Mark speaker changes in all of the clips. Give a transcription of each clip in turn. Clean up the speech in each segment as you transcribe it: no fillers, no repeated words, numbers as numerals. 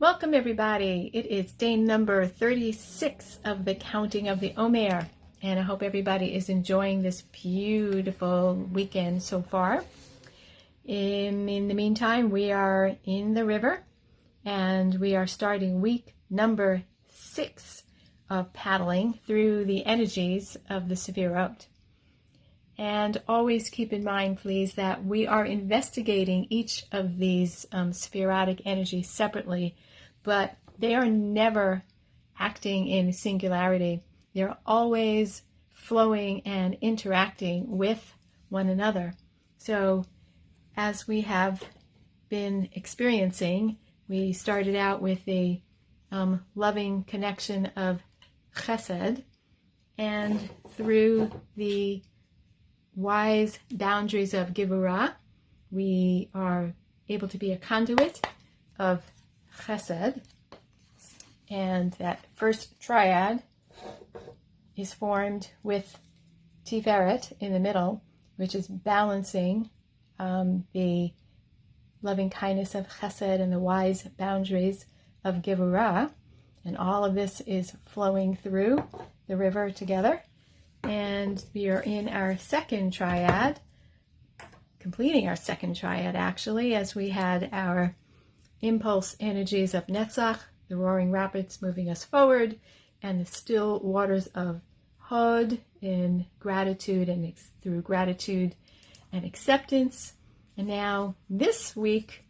Speaker 1: Welcome everybody. It is day number 36 of the counting of the Omer, and I hope everybody is enjoying this beautiful weekend so far. In the meantime, we are in the river and we are starting week number 6 of paddling through the energies of the Sefirot. And always keep in mind, please, that we are investigating each of these Sephirotic energies separately, but they are never acting in singularity. They're always flowing and interacting with one another. So as we have been experiencing, we started out with the loving connection of Chesed, and through the wise boundaries of Gevurah, we are able to be a conduit of Chesed, and that first triad is formed with Tiferet in the middle, which is balancing the loving kindness of Chesed and the wise boundaries of Gevurah, and all of this is flowing through the river together. And we are in our second triad, completing our second triad actually, as we had our impulse energies of Netzach, the roaring rapids moving us forward, and the still waters of Hod in gratitude and through gratitude and acceptance. And now this week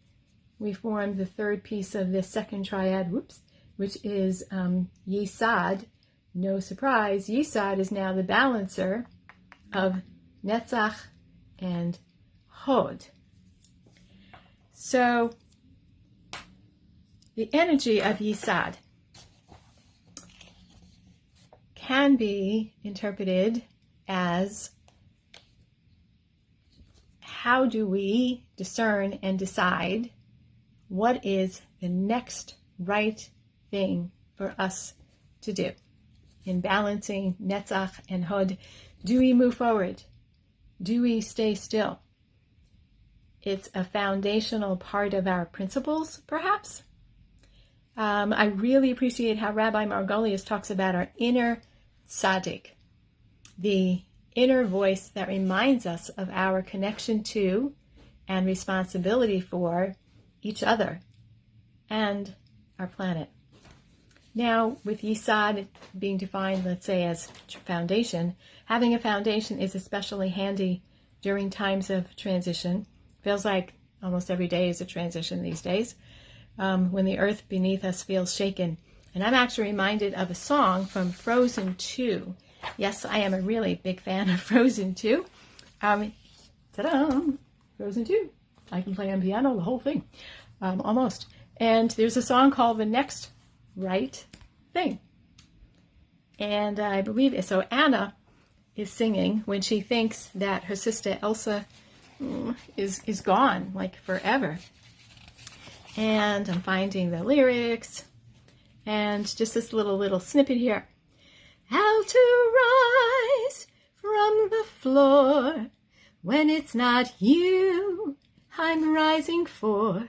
Speaker 1: we formed the third piece of this second triad, which is Yesod. No surprise, Yesod is now the balancer of Netzach and Hod. So the energy of Yesod can be interpreted as, how do we discern and decide what is the next right thing for us to do? In balancing Netzach and Hod, do we move forward? Do we stay still? It's a foundational part of our principles, perhaps. I really appreciate how Rabbi Margolius talks about our inner tzaddik, the inner voice that reminds us of our connection to and responsibility for each other and our planet. Now, with Yesod being defined, let's say, as foundation, having a foundation is especially handy during times of transition. Feels like almost every day is a transition these days, when the earth beneath us feels shaken. And I'm actually reminded of a song from Frozen 2. Yes, I am a really big fan of Frozen 2. Ta-da! Frozen 2. I can play on piano, the whole thing, almost. And there's a song called The Next Right Thing. And I believe, so Anna is singing when she thinks that her sister Elsa is gone, like forever. And I'm finding the lyrics, and just this little snippet here. How to rise from the floor when it's not you I'm rising for.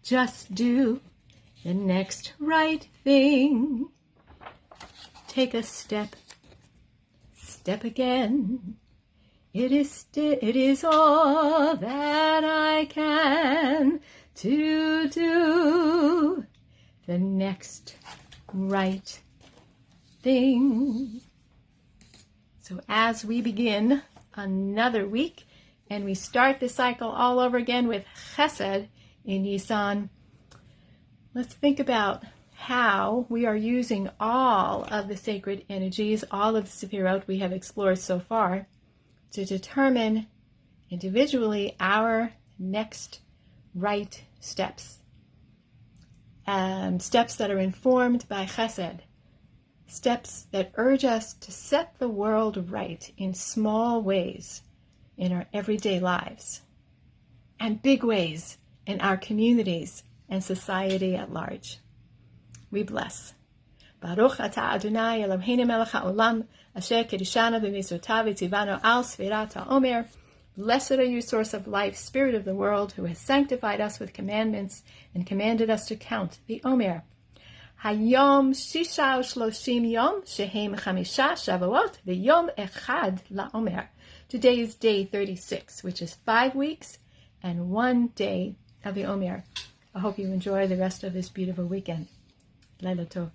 Speaker 1: Just do the next right thing. Take a step again. It is all that I can to do the next right thing. So as we begin another week and we start the cycle all over again with Chesed in Nisan, let's think about how we are using all of the sacred energies, all of the Sefirot we have explored so far, to determine individually our next right steps. Steps that are informed by Chesed. Steps that urge us to set the world right in small ways in our everyday lives, and big ways in our communities and society at large. We bless. Baruch atah Adonai Eloheinu melech haolam asher kiddushanu b'mitzvotav v'tzivanu al sfirat ha'omer Blessed are you, source of life, Spirit of the world, who has sanctified us with commandments and commanded us to count the Omer. Hayom shisha u'shloshim yom shehem chamisha shavuot v'yom echad la'omer. Today is day 36, which is 5 weeks and 1 day of the Omer. I hope you enjoy the rest of this beautiful weekend. Laila Tov.